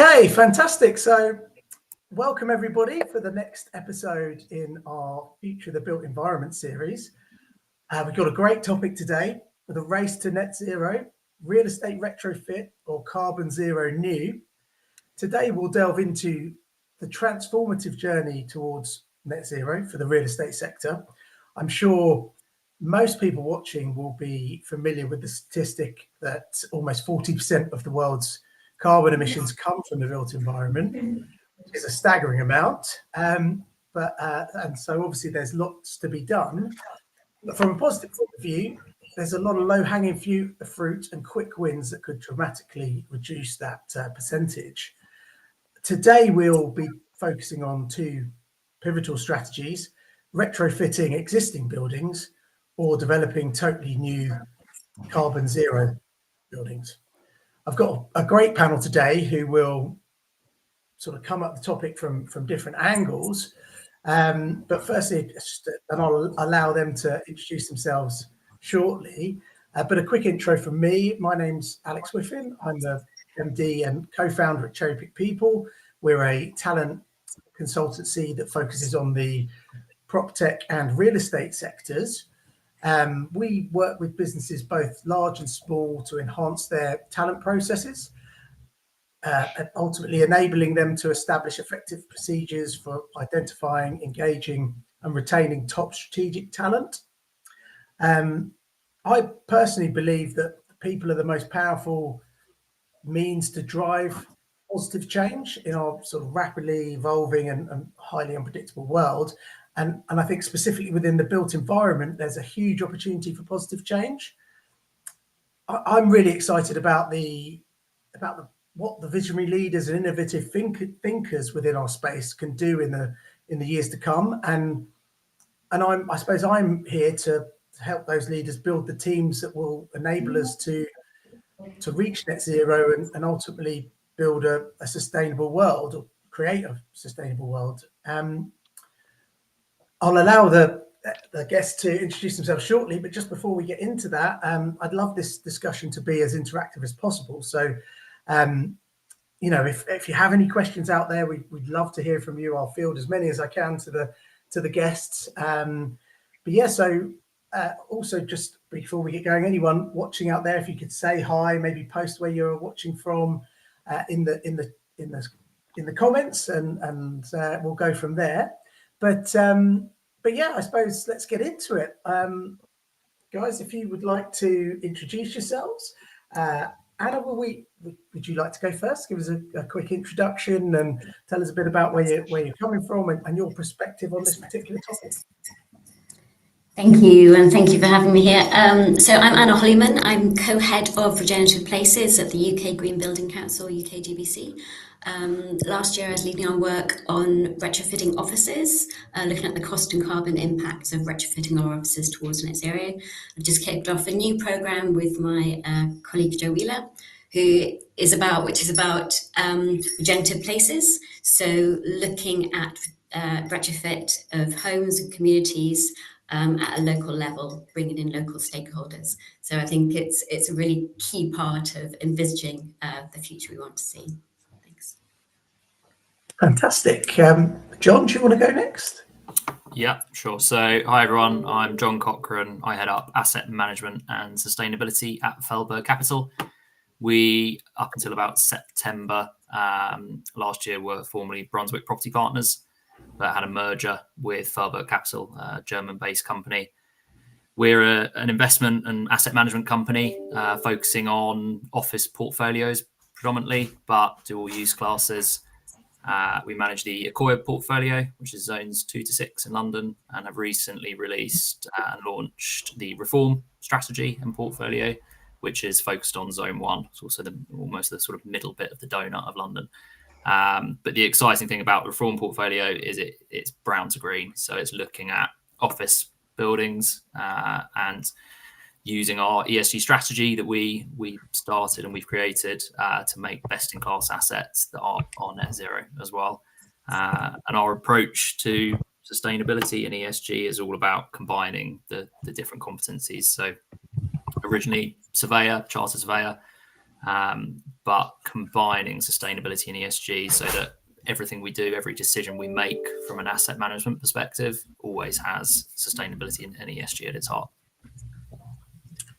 Okay, fantastic. So welcome everybody for the next episode in our Future of the Built Environment series. We've got a great topic today with a race to net zero, real estate retrofit or carbon zero new. Today we'll delve into the transformative journey towards net zero for the real estate sector. I'm sure most people watching will be familiar with the statistic that almost 40% of the world's carbon emissions come from the built environment, which is a staggering amount. And so obviously there's lots to be done. But from a positive point of view, there's a lot of low-hanging fruit and quick wins that could dramatically reduce that percentage. Today, we'll be focusing on two pivotal strategies: retrofitting existing buildings or developing totally new carbon zero buildings. I've got a great panel today who will sort of come up the topic from different angles. But firstly, and I'll allow them to introduce themselves shortly. But a quick intro from me. My name's Alex Whiffin. I'm the MD and co-founder at Cherry Pick People. We're a talent consultancy that focuses on the prop tech and real estate sectors. We work with businesses both large and small to enhance their talent processes, and ultimately enabling them to establish effective procedures for identifying, engaging, and retaining top strategic talent. I personally believe that people are the most powerful means to drive positive change in our sort of rapidly evolving and highly unpredictable world. And I think specifically within the built environment, there's a huge opportunity for positive change. I'm really excited about what the visionary leaders and innovative thinkers within our space can do in the years to come. And I suppose I'm here to help those leaders build the teams that will enable us to reach net zero and ultimately build a sustainable world or create a sustainable world. I'll allow the guests to introduce themselves shortly, but just before we get into that, I'd love this discussion to be as interactive as possible. So, if you have any questions out there, we'd love to hear from you. I'll field as many as I can to the guests. Also just before we get going, anyone watching out there, if you could say hi, maybe post where you're watching from in the comments, and we'll go from there. But yeah, I suppose let's get into it. Guys, if you would like to introduce yourselves. Anna, would you like to go first? Give us a quick introduction and tell us a bit about where you're coming from and your perspective on this particular topic. Thank you, and thank you for having me here. So I'm Anna Hollyman. I'm co-head of Regenerative Places at the UK Green Building Council, UKGBC. Last year I was leading our work on retrofitting offices, looking at the cost and carbon impacts of retrofitting our offices towards net zero. I've just kicked off a new programme with my colleague Jo Wheeler, which is about regenerative places. So looking at retrofit of homes and communities at a local level, bringing in local stakeholders. So I think it's a really key part of envisaging the future we want to see. Thanks. Fantastic. John, do you want to go next? Yeah, sure. So hi everyone, I'm John Cochran. I head up asset management and sustainability at Felberg Capital. We, up until about September last year, were formerly Brunswick Property Partners, but had a merger with Felberg Capital, a German-based company. We're an investment and asset management company focusing on office portfolios predominantly, but do all use classes. We manage the Accoya portfolio, which is zones 2 to 6 in London, and have recently released and launched the Reform strategy and portfolio, which is focused on zone 1. It's also almost the sort of middle bit of the donut of London. But the exciting thing about the Reform portfolio is it's brown to green. So it's looking at office buildings and using our ESG strategy that we started and we've created to make best-in-class assets that are net zero as well. And our approach to sustainability and ESG is all about combining the different competencies. So originally surveyor, chartered surveyor, but combining sustainability and ESG so that everything we do, every decision we make from an asset management perspective always has sustainability and ESG at its heart.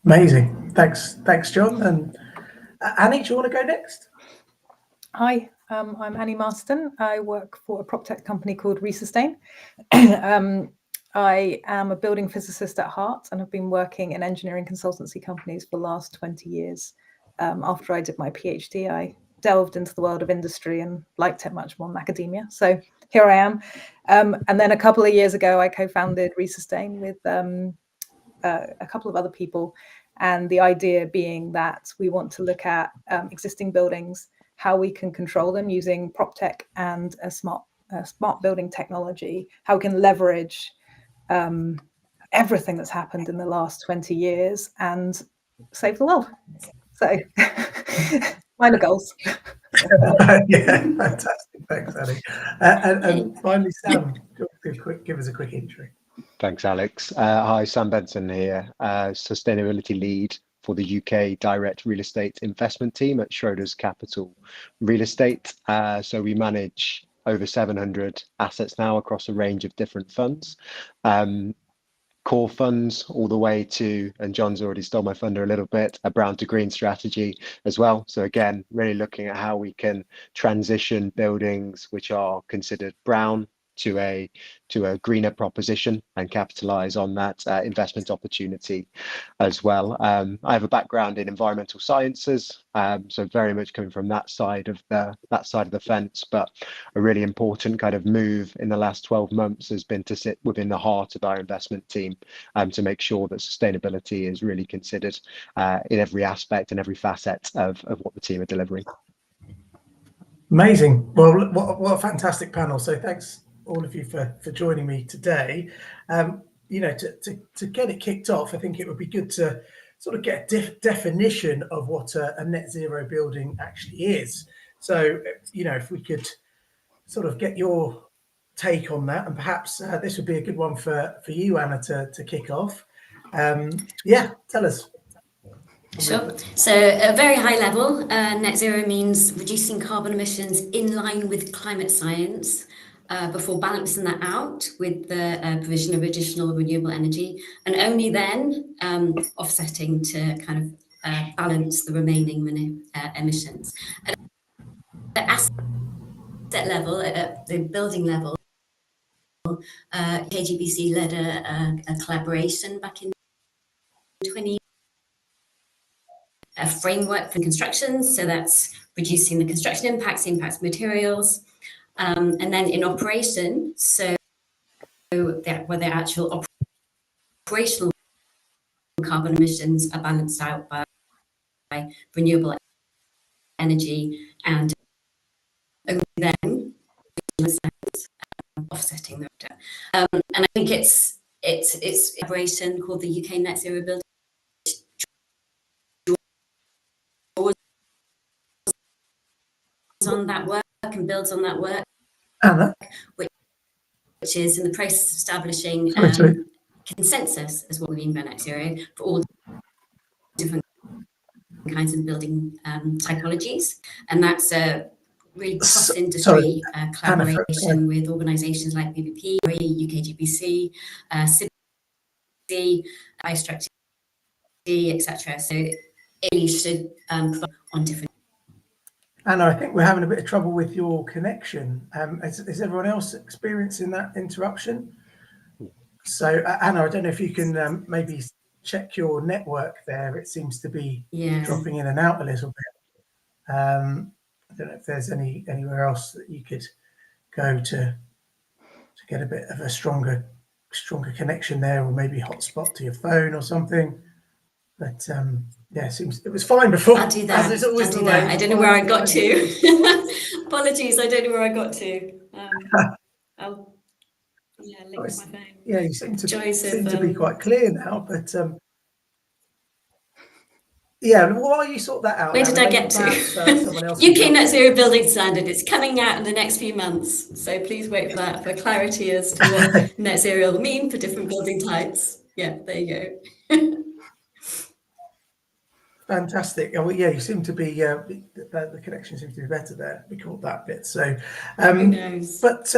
Amazing. Thanks, John. And Annie, do you want to go next? Hi, I'm Annie Marston. I work for a prop tech company called Resustain. I am a building physicist at heart and have been working in engineering consultancy companies for the last 20 years. After I did my PhD, I delved into the world of industry and liked it much more than academia. So here I am. And then a couple of years ago, I co-founded Resustain with a couple of other people. And the idea being that we want to look at existing buildings, how we can control them using prop tech and a smart building technology, how we can leverage everything that's happened in the last 20 years and save the world. So minor goals. Yeah, fantastic. Thanks, Annie. And finally, Sam, give us a quick intro. Thanks, Alex. Hi, Sam Benson here, Sustainability Lead for the UK Direct Real Estate Investment Team at Schroders Capital Real Estate. So we manage over 700 assets now across a range of different funds. Core funds all the way to, and John's already stole my thunder a little bit, a brown to green strategy as well. So again, really looking at how we can transition buildings which are considered brown to a greener proposition and capitalize on that investment opportunity as well. I have a background in environmental sciences, so very much coming from that side of the fence. But a really important kind of move in the last 12 months has been to sit within the heart of our investment team to make sure that sustainability is really considered in every aspect and every facet of what the team are delivering. Amazing. Well, what a fantastic panel. So thanks all of you for joining me today. You know, to get it kicked off, I think it would be good to sort of get a definition of what a net zero building actually is. So, you know, if we could sort of get your take on that, and perhaps this would be a good one for you, Anna, to kick off. Yeah, tell us. Sure. So at a very high level, net zero means reducing carbon emissions in line with climate science before balancing that out with the provision of additional renewable energy, and only then offsetting to kind of balance the remaining emissions. At the asset level, at the building level, KGBC led a collaboration back in 20. A framework for construction, so that's reducing the construction impacts, the impacts of materials, and then in operation, so where the actual operational carbon emissions are balanced out by renewable energy, and only then offsetting the and I think it's a collaboration called the UK Net Zero Building on that work and builds on that work, Anna, which is in the process of establishing consensus, as what we mean by net zero, for all different kinds of building typologies, and that's a really cross-industry collaboration with organisations like BBP, UKGBC, CIB, iStructure, etc. So it should on different. Anna, I think we're having a bit of trouble with your connection. Is everyone else experiencing that interruption? So, Anna, I don't know if you can maybe check your network there. It seems to be dropping in and out a little bit. I don't know if there's anywhere else that you could go to get a bit of a stronger connection there, or maybe hotspot to your phone or something. But yeah, it was fine before. I'll do that. As always the way. I don't know where I got to. Apologies, I don't know where I got to. I'll link my phone. Yeah, you seem to be quite clear now, but yeah, while you sort that out. Where did I get to? UK Net Zero Building Standard. It's coming out in the next few months, so please wait for that for clarity as to what net zero will mean for different building types. Yeah, there you go. Fantastic. Oh, well, yeah, you seem to be, the connection seems to be better there. We caught that bit. So, Who knows? but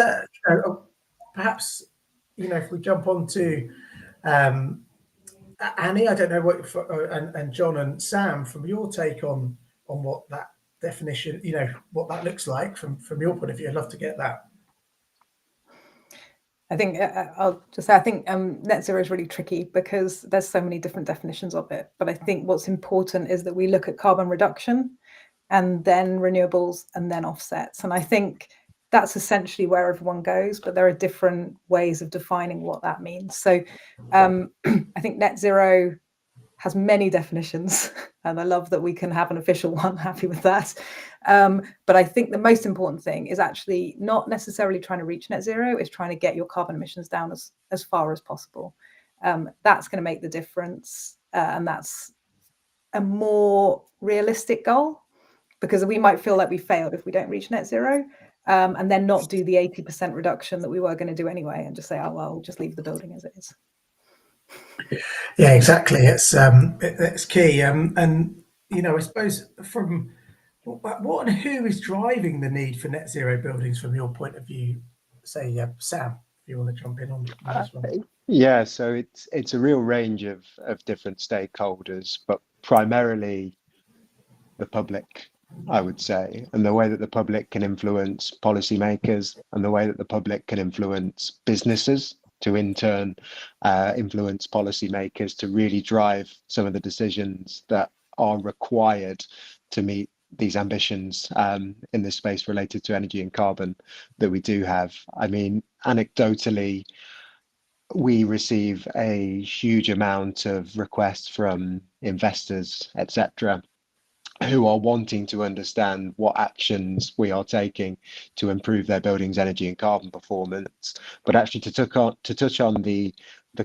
perhaps, if we jump on to Annie, I don't know what, and John and Sam, from your take on what that definition, what that looks like from your point of view. I'd love to get that. I think I'll just say, I think net zero is really tricky because there's so many different definitions of it. But I think what's important is that we look at carbon reduction and then renewables and then offsets. And I think that's essentially where everyone goes, but there are different ways of defining what that means. So I think net zero has many definitions, and I love that we can have an official one. Happy with that. But I think the most important thing is actually not necessarily trying to reach net zero, it's trying to get your carbon emissions down as far as possible. That's going to make the difference, and that's a more realistic goal, because we might feel like we failed if we don't reach net zero, and then not do the 80% reduction that we were going to do anyway, and just say, oh well, we'll just leave the building as it is. Yeah, exactly. It's key. And I suppose from what and who is driving the need for net zero buildings from your point of view? Say, Sam, if you want to jump in on this one. Yeah, so it's a real range of different stakeholders, but primarily the public, I would say, and the way that the public can influence policymakers and the way that the public can influence businesses to in turn influence policymakers to really drive some of the decisions that are required to meet these ambitions in this space related to energy and carbon that we do have. I mean, anecdotally, we receive a huge amount of requests from investors, etc., who are wanting to understand what actions we are taking to improve their buildings' energy and carbon performance. But actually, to touch on the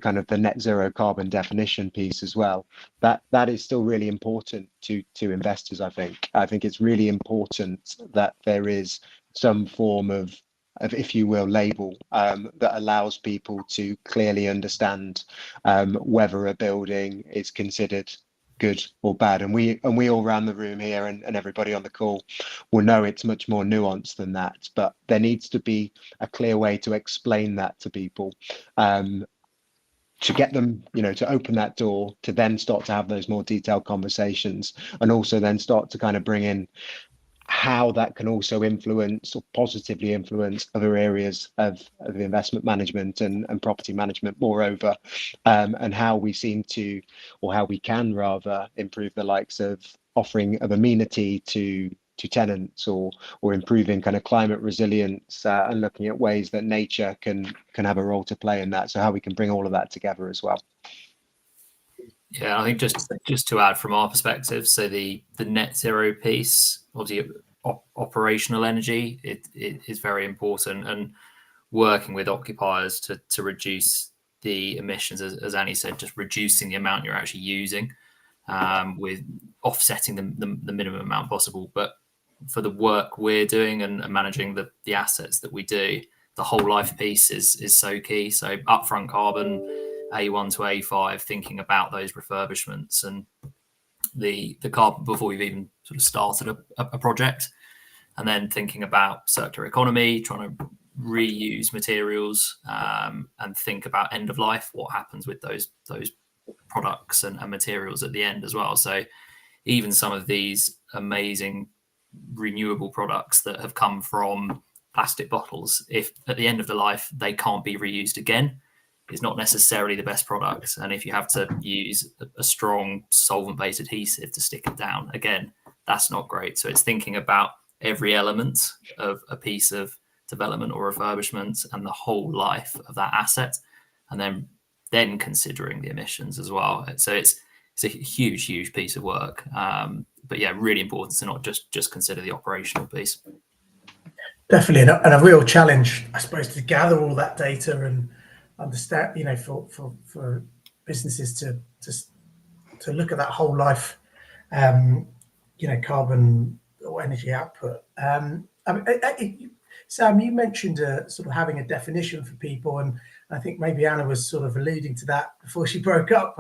kind of the net zero carbon definition piece as well, that is still really important to investors. I think it's really important that there is some form of, if you will, label that allows people to clearly understand whether a building is considered good or bad. And we all around the room here and everybody on the call will know it's much more nuanced than that. But there needs to be a clear way to explain that to people, to get them, to open that door, to then start to have those more detailed conversations, and also then start to kind of bring in how that can also influence or positively influence other areas of investment management and property management moreover, and how we how we can rather improve the likes of offering of amenity to tenants, or improving kind of climate resilience, and looking at ways that nature can have a role to play in that. So how we can bring all of that together as well. Yeah, I think just to add from our perspective, so the net zero piece, obviously operational energy, it is very important, and working with occupiers to reduce the emissions, as Annie said, just reducing the amount you're actually using, with offsetting the minimum amount possible. But for the work we're doing and managing the assets that we do, the whole life piece is so key. So upfront carbon, A1 to A5, thinking about those refurbishments and the carbon before we've even sort of started a project, and then thinking about circular economy, trying to reuse materials, and think about end of life, what happens with those products and materials at the end as well. So even some of these amazing renewable products that have come from plastic bottles, if at the end of the life they can't be reused again, is not necessarily the best product. And if you have to use a strong solvent-based adhesive to stick it down, again, that's not great. So it's thinking about every element of a piece of development or refurbishment and the whole life of that asset, and then considering the emissions as well. So it's a huge piece of work. But yeah, really important to not just consider the operational piece. Definitely, and a real challenge, I suppose, to gather all that data and understand, for businesses to look at that whole life, carbon or energy output. Sam, you mentioned sort of having a definition for people, and I think maybe Anna was sort of alluding to that before she broke up.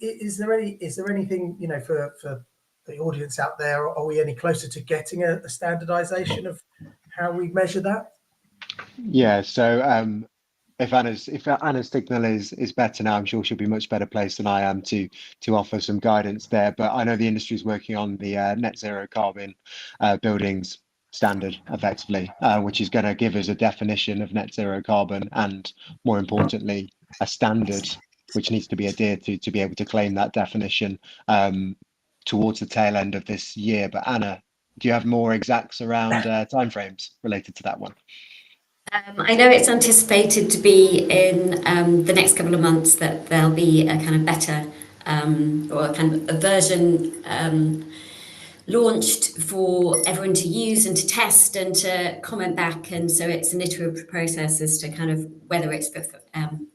is there anything, you know, for the audience out there, are we any closer to getting a standardization of how we measure that? Yeah, so if Anna's signal is better now, I'm sure she'll be much better placed than I am to offer some guidance there. But I know the industry is working on the net zero carbon buildings standard effectively, which is going to give us a definition of net zero carbon and, more importantly, a standard which needs to be adhered to be able to claim that definition towards the tail end of this year. But Anna, do you have more exacts around timeframes related to that one? I know it's anticipated to be in the next couple of months that there'll be a kind of better or kind of a version launched for everyone to use and to test and to comment back. And so it's an iterative process as to kind of whether it's fit for,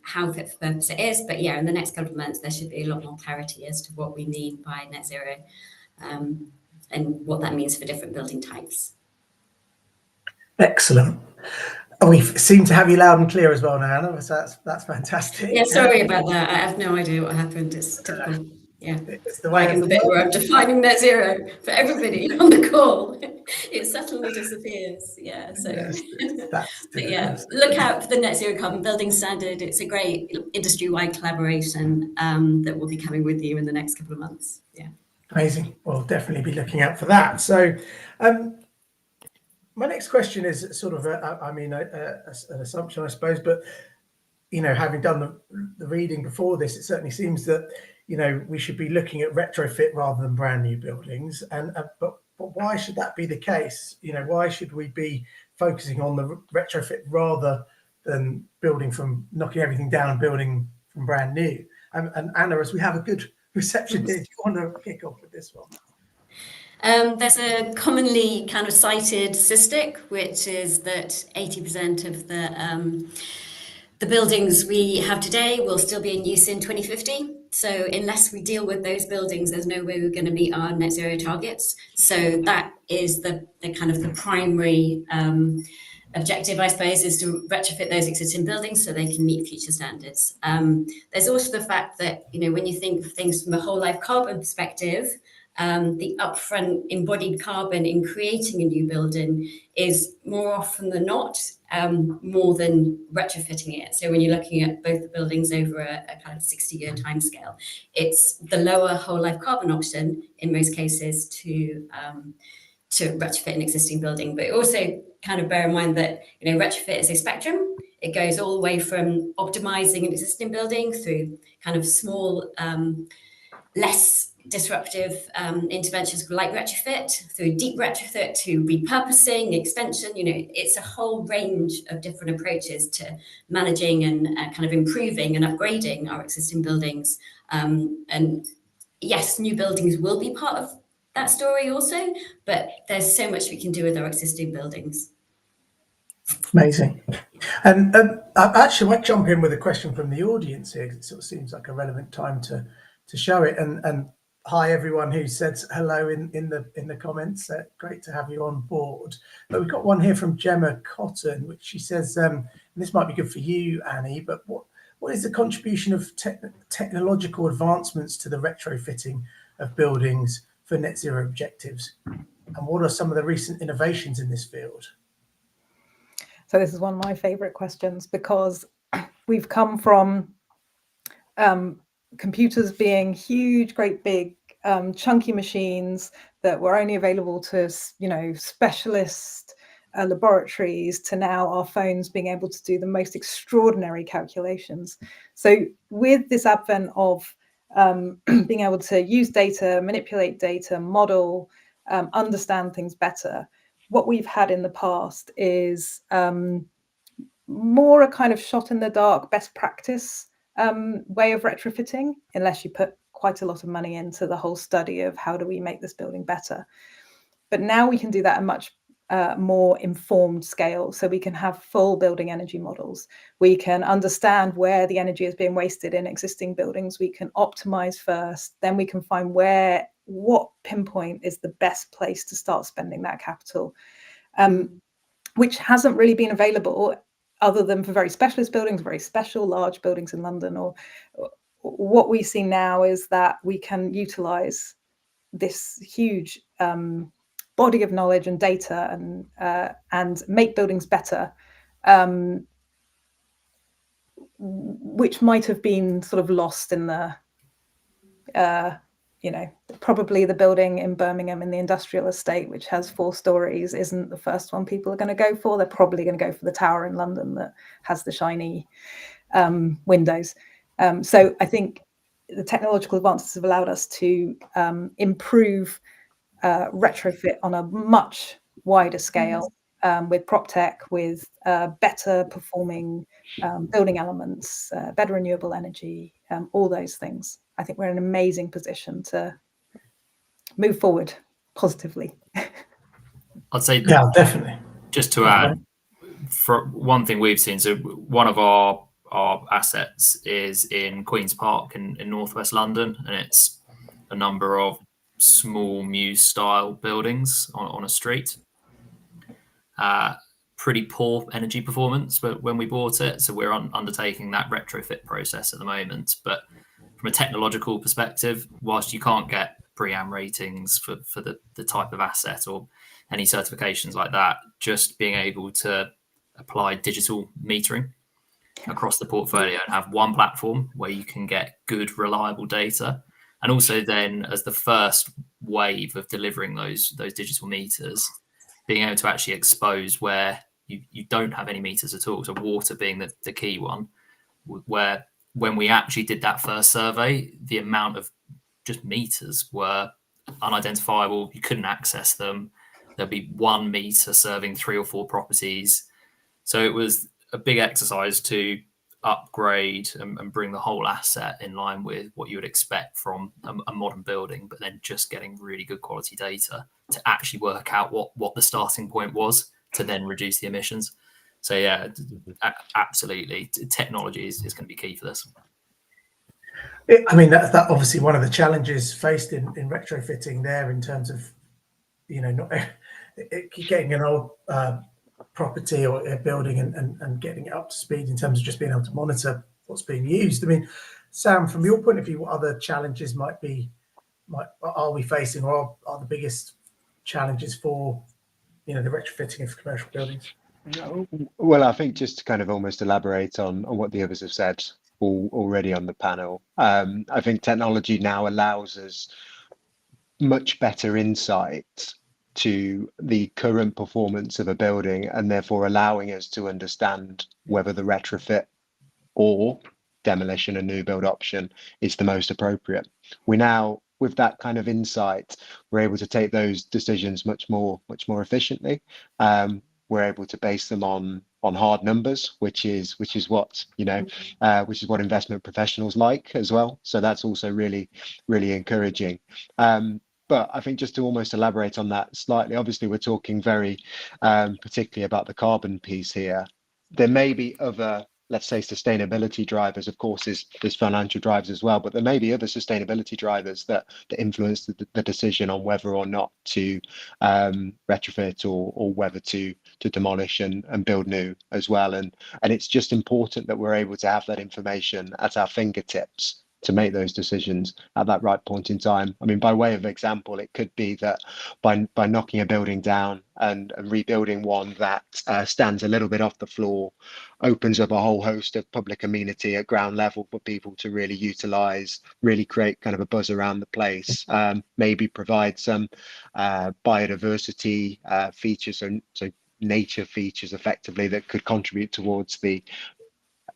how fit for purpose it is. But yeah, in the next couple of months, there should be a lot more clarity as to what we mean by net zero and what that means for different building types. Excellent. We seem to have you loud and clear as well now, Anna. So that's fantastic. Yeah, sorry about that. I have no idea what happened. It's typical. Yeah, it's the way in the bit where I'm defining net zero for everybody on the call, it suddenly disappears. Yeah, so yes, that's but yeah, look out for the net zero carbon building standard. It's a great industry-wide collaboration that will be coming with you in the next couple of months. Yeah, amazing. We'll definitely be looking out for that. So, my next question is sort of an assumption, I suppose, but you know, having done the reading before this, it certainly seems that, you know, we should be looking at retrofit rather than brand new buildings. And but why should that be the case? You know, why should we be focusing on the retrofit rather than knocking everything down, building from brand new? And Anna, as we have a good reception here, do you want to kick off with this one? There's a commonly kind of cited statistic, which is that 80% of the buildings we have today will still be in use in 2050. So unless we deal with those buildings, there's no way we're going to meet our net zero targets. So that is the kind of the primary objective, I suppose, is to retrofit those existing buildings so they can meet future standards. There's also the fact that, you know, when you think of things from a whole life carbon perspective, the upfront embodied carbon in creating a new building is more often than not more than retrofitting it. So when you're looking at both the buildings over a kind of 60-year timescale, it's the lower whole life carbon option in most cases to retrofit an existing building. But also kind of bear in mind that, you know, retrofit is a spectrum. It goes all the way from optimizing an existing building through kind of small, less disruptive interventions like retrofit, through deep retrofit to repurposing, extension. You know, it's a whole range of different approaches to managing and kind of improving and upgrading our existing buildings. And yes, new buildings will be part of that story also, but there's so much we can do with our existing buildings. Amazing. And I actually might jump in with a question from the audience here, because it sort of seems like a relevant time to show it. And hi everyone who said hello in the comments. Great to have you on board. But we've got one here from Gemma Cotton, which she says, and this might be good for you, Annie, but what is the contribution of technological advancements to the retrofitting of buildings for net zero objectives? And what are some of the recent innovations in this field? So this is one of my favorite questions, because we've come from computers being huge, great big chunky machines that were only available to, you know, specialist laboratories, to now our phones being able to do the most extraordinary calculations. So with this advent of being able to use data, manipulate data, model, understand things better, what we've had in the past is more a kind of shot in the dark, best practice way of retrofitting, unless you put quite a lot of money into the whole study of how do we make this building better. But now we can do that at a much more informed scale. So we can have full building energy models. We can understand where the energy is being wasted in existing buildings. We can optimize first, then we can find what pinpoint is the best place to start spending that capital, which hasn't really been available other than for very specialist buildings, very special large buildings in London or what we see now is that we can utilize this huge body of knowledge and data and make buildings better, which might have been sort of lost in the probably the building in Birmingham in the industrial estate, which has 4 stories, isn't the first one people are going to go for. They're probably going to go for the tower in London that has the shiny windows. So I think the technological advances have allowed us to improve retrofit on a much wider scale, with prop tech, with better performing building elements, better renewable energy, all those things. I think we're in an amazing position to move forward positively. I'd say, Yeah, definitely. just to add, for one thing we've seen, so one of our assets is in Queen's Park in northwest London, and it's a number of small Muse style buildings on a street. Pretty poor energy performance when we bought it, so we're undertaking that retrofit process at the moment. But from a technological perspective, whilst you can't get BREEAM ratings for the type of asset or any certifications like that, just being able to apply digital metering across the portfolio and have one platform where you can get good, reliable data, and also then as the first wave of delivering those digital meters, being able to actually expose where you don't have any meters at all, so water being the key one, where when we actually did that first survey, the amount of just meters were unidentifiable. You couldn't access them. There'd be 1 meter serving 3 or 4 properties. So it was a big exercise to upgrade and bring the whole asset in line with what you would expect from a modern building, but then just getting really good quality data to actually work out what the starting point was to then reduce the emissions. So yeah, absolutely, technology is going to be key for this. I mean, that's obviously one of the challenges faced in retrofitting there, in terms of, not getting an old property or a building and getting it up to speed in terms of just being able to monitor what's being used. I mean, Sam, from your point of view, what other challenges are we facing, or are the biggest challenges for the retrofitting of commercial buildings? Well, I think just to kind of almost elaborate on what the others have said already on the panel, I think technology now allows us much better insight to the current performance of a building, and therefore allowing us to understand whether the retrofit or demolition and new build option is the most appropriate. We now, with that kind of insight, we're able to take those decisions much more efficiently. We're able to base them on hard numbers, which is what which is what investment professionals like as well. So that's also really encouraging. But I think just to almost elaborate on that slightly, obviously we're talking very particularly about the carbon piece here. There may be other, let's say, sustainability drivers. Of course, there's financial drivers as well, but there may be other sustainability drivers that influence the decision on whether or not to retrofit or whether to demolish and build new as well. And it's just important that we're able to have that information at our fingertips to make those decisions at that right point in time. I mean, by way of example, it could be that by knocking a building down and rebuilding one that stands a little bit off the floor, opens up a whole host of public amenity at ground level for people to really utilize, really create kind of a buzz around the place, maybe provide some biodiversity features, so nature features effectively that could contribute towards the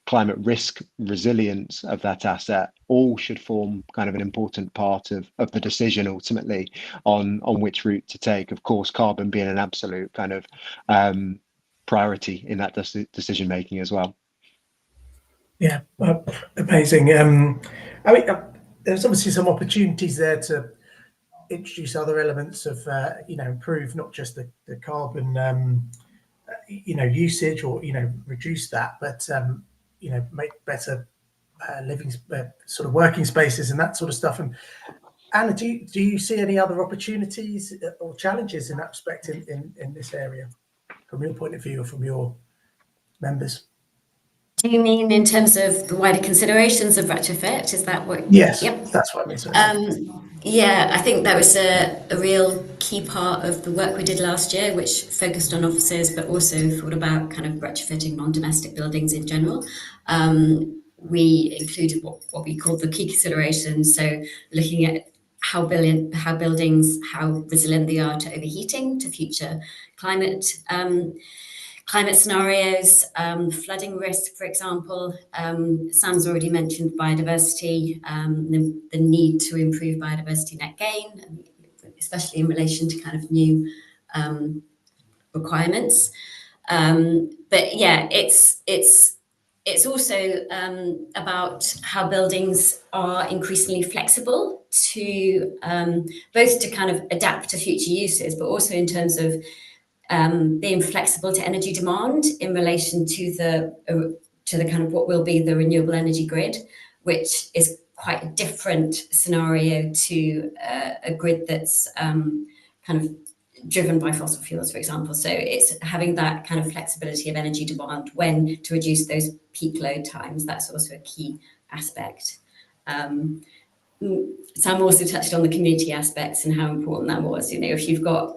climate risk resilience of that asset, all should form kind of an important part of the decision ultimately on which route to take. Of course, carbon being an absolute kind of priority in that decision making as well. Yeah, amazing. I mean, there's obviously some opportunities there to introduce other elements of improve not just the carbon usage, or reduce that, but make better living sort of working spaces and that sort of stuff. And Anna, do you see any other opportunities or challenges in that respect in this area, from your point of view or from your members? Do you mean in terms of the wider considerations of retrofit? Is that what? Yes, Yep. that's what I mean. Sorry. Yeah, I think that was a real key part of the work we did last year, which focused on offices, but also thought about kind of retrofitting non-domestic buildings in general. We included what we called the key considerations. So looking at how buildings, how resilient they are to overheating, to future climate scenarios, flooding risk, for example. Sam's already mentioned biodiversity, the need to improve biodiversity net gain, especially in relation to kind of new requirements. But yeah, it's also about how buildings are increasingly flexible to both to kind of adapt to future uses, but also in terms of being flexible to energy demand in relation to the kind of what will be the renewable energy grid, which is quite a different scenario to a grid that's kind of driven by fossil fuels, for example. So it's having that kind of flexibility of energy demand when to reduce those peak load times. That's also a key aspect. Sam also touched on the community aspects and how important that was. You know, if you've got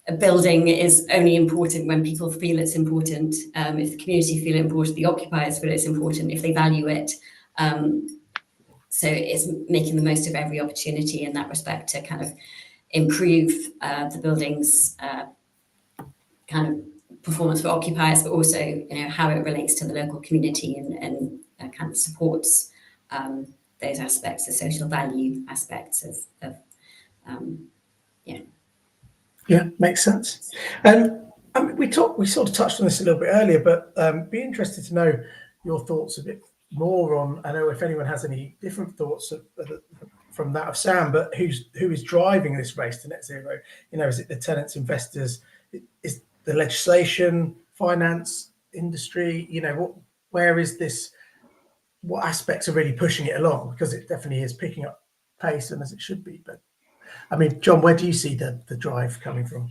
a building is only important when people feel it's important. If the community feel it important, the occupiers feel it's important, if they value it. So it's making the most of every opportunity in that respect to kind of improve the building's kind of performance for occupiers, but also, you know, how it relates to the local community and kind of supports those aspects, the social value aspects of yeah. Yeah, makes sense. I mean, we sort of touched on this a little bit earlier, but be interested to know your thoughts a bit more on. I know if anyone has any different thoughts from that of Sam, but who is driving this race to net zero? You know, is it the tenants, investors? Is the legislation, finance, industry? You know, where is this? What aspects are really pushing it along? Because it definitely is picking up pace, and as it should be, but. I mean, John, where do you see the drive coming from?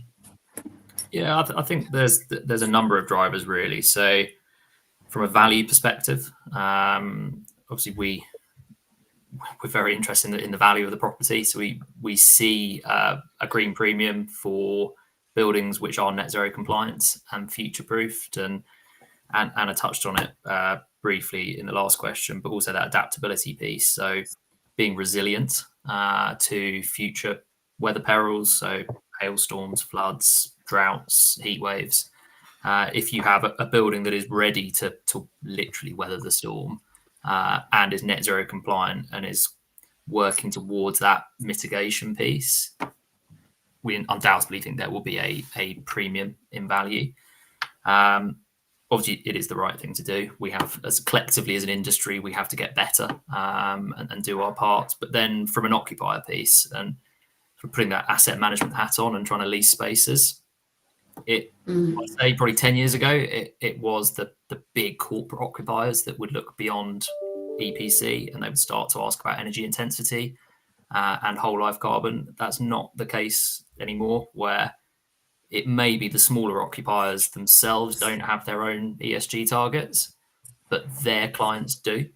Yeah, I think there's a number of drivers really. So, from a value perspective, obviously we're very interested in the value of the property. So we see a green premium for buildings which are net zero compliant and future proofed, and Anna touched on it briefly in the last question, but also that adaptability piece. So being resilient to future weather perils, so hailstorms, floods, droughts, heat waves. If you have a building that is ready to literally weather the storm and is net zero compliant and is working towards that mitigation piece, we undoubtedly think there will be a premium in value. Obviously, it is the right thing to do. We have, as collectively as an industry, we have to get better and do our part. But then from an occupier piece and for putting that asset management hat on and trying to lease spaces, I'd say probably 10 years ago, it was the big corporate occupiers that would look beyond EPC and they would start to ask about energy intensity and whole life carbon. That's not the case anymore, where it may be the smaller occupiers themselves don't have their own ESG targets, but their clients do.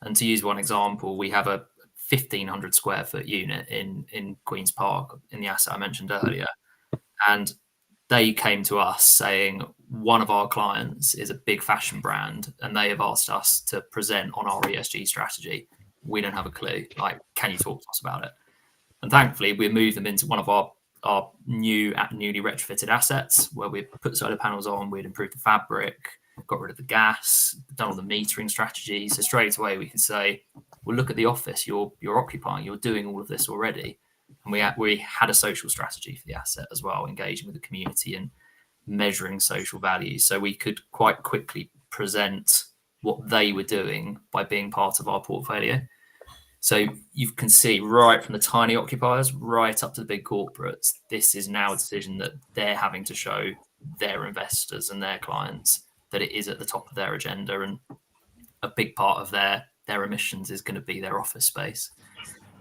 And to use one example, we have a 1,500 square foot unit in Queen's Park in the asset I mentioned earlier. And they came to us saying one of our clients is a big fashion brand and they have asked us to present on our ESG strategy. We don't have a clue. Like, can you talk to us about it? And thankfully, we moved them into one of our newly retrofitted assets where we put solar panels on, we'd improved the fabric, got rid of the gas, done all the metering strategies. So straight away we can say, well, look at the office you're occupying, you're doing all of this already. And we had a social strategy for the asset as well, engaging with the community and measuring social values. So we could quite quickly present what they were doing by being part of our portfolio. So you can see right from the tiny occupiers right up to the big corporates, this is now a decision that they're having to show their investors and their clients that it is at the top of their agenda. And a big part of their emissions is going to be their office space.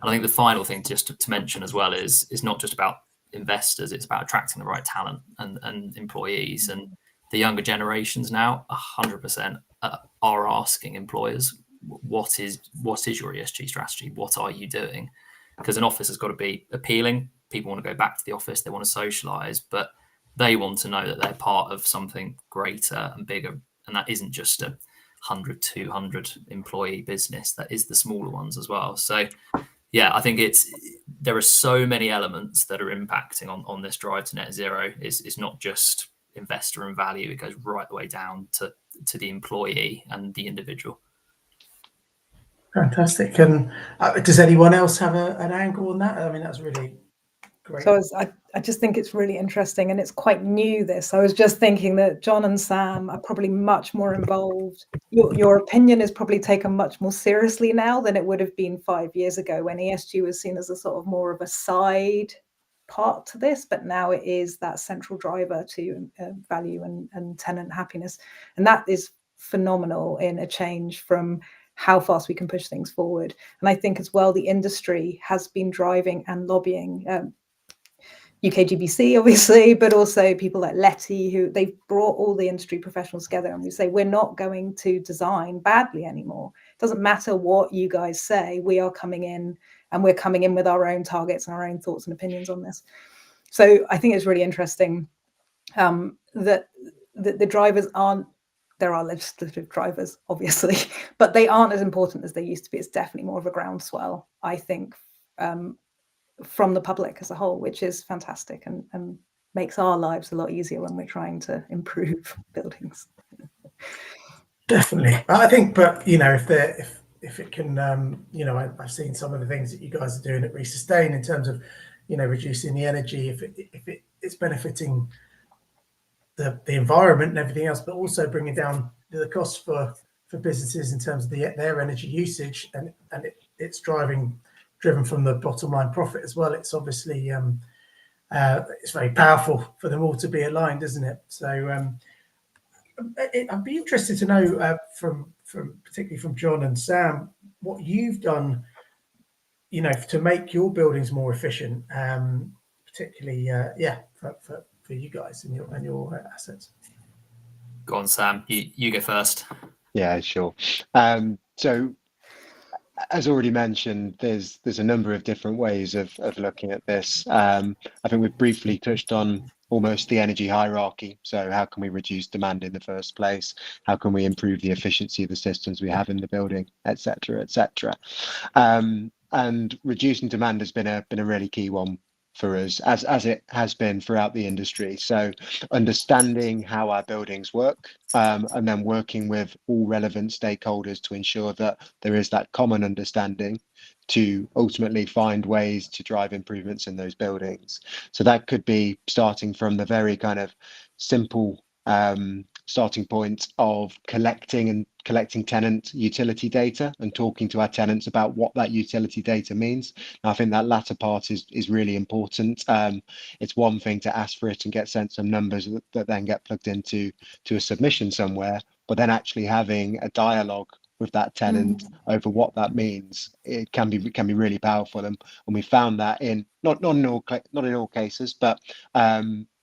And I think the final thing just to mention as well is not just about investors, it's about attracting the right talent and employees. And the younger generations now 100% are asking employers, what is your ESG strategy? What are you doing? Because an office has got to be appealing. People want to go back to the office, they want to socialize, but they want to know that they're part of something greater and bigger. And that isn't just a 100, 200 employee business, that is the smaller ones as well. So yeah, I think there are so many elements that are impacting on this drive to net zero. It's not just investor and value, it goes right the way down to the employee and the individual. Fantastic. And does anyone else have an angle on that? I mean, that's really great. So I just think it's really interesting, and it's quite new, this. I was just thinking that John and Sam are probably much more involved. Your opinion is probably taken much more seriously now than it would have been 5 years ago, when ESG was seen as a sort of more of a side part to this, but now it is that central driver to value and tenant happiness. And that is phenomenal in a change from how fast we can push things forward. And I think as well, the industry has been driving and lobbying, UKGBC obviously, but also people like Letty, who they've brought all the industry professionals together, and we say, we're not going to design badly anymore. It doesn't matter what you guys say, we are coming in, and we're coming in with our own targets and our own thoughts and opinions on this. So I think it's really interesting that the drivers aren't, there are legislative drivers, obviously, but they aren't as important as they used to be. It's definitely more of a groundswell, I think, from the public as a whole, which is fantastic and makes our lives a lot easier when we're trying to improve buildings. Definitely. I think, but if it can, I've seen some of the things that you guys are doing at Resustain in terms of, reducing the energy, if it's benefiting the environment and everything else, but also bringing down the costs for businesses in terms of their energy usage, and it's driven from the bottom line profit as well. It's obviously it's very powerful for them all to be aligned, isn't it? So I'd be interested to know from particularly from John and Sam, what you've done, to make your buildings more efficient, particularly for you guys and your assets. Go on, Sam. You go first. Yeah, sure. So, as already mentioned, there's a number of different ways of looking at this. I think we've briefly touched on almost the energy hierarchy. So how can we reduce demand in the first place? How can we improve the efficiency of the systems we have in the building, et cetera, et cetera. And reducing demand has been a really key one for us, as it has been throughout the industry. So understanding how our buildings work, and then working with all relevant stakeholders to ensure that there is that common understanding to ultimately find ways to drive improvements in those buildings. So that could be starting from the very kind of simple starting point of collecting tenant utility data and talking to our tenants about what that utility data means. And I think that latter part is really important. It's one thing to ask for it and get sent some numbers that then get plugged into a submission somewhere, but then actually having a dialogue with that tenant over what that means, it can be really powerful. And we found that in not in all cases, but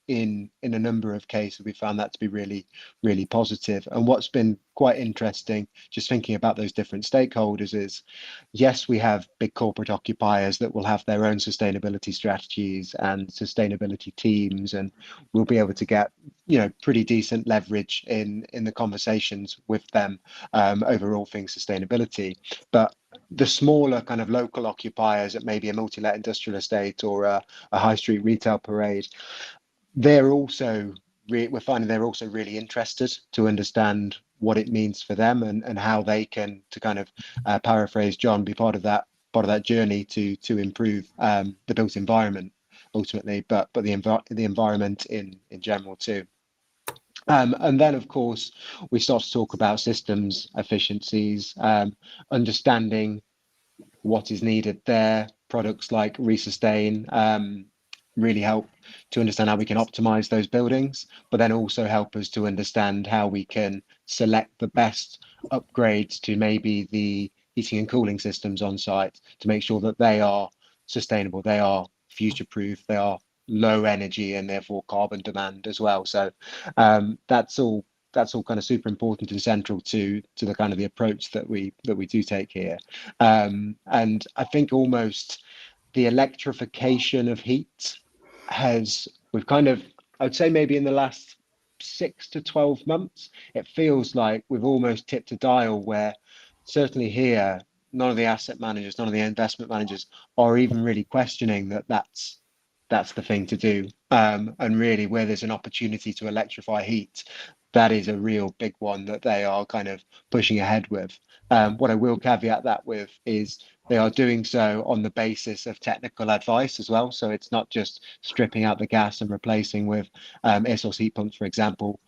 in a number of cases, we found that to be really, really positive. And what's been quite interesting, just thinking about those different stakeholders, is yes, we have big corporate occupiers that will have their own sustainability strategies and sustainability teams, and we'll be able to get pretty decent leverage in the conversations with them over all things sustainability. But the smaller kind of local occupiers at maybe a multi-let industrial estate or a high street retail parade, we're finding they're also really interested to understand what it means for them and how they can, to kind of paraphrase John, be part of that journey to improve the built environment ultimately, but the environment in general too. And then, of course, we start to talk about systems efficiencies, understanding what is needed there. Products like Resustain really help to understand how we can optimize those buildings, but then also help us to understand how we can select the best upgrades to maybe the heating and cooling systems on site to make sure that they are sustainable, they are future proof, they are low energy and therefore carbon demand as well. So that's all kind of super important and central to the kind of the approach that we do take here. And I think almost the electrification of heat we've kind of, I would say maybe in the last 6 to 12 months, it feels like we've almost tipped a dial where certainly here, none of the asset managers, none of the investment managers are even really questioning that's the thing to do. And really where there's an opportunity to electrify heat, that is a real big one that they are kind of pushing ahead with. What I will caveat that with is they are doing so on the basis of technical advice as well. So it's not just stripping out the gas and replacing with air source heat pumps, for example,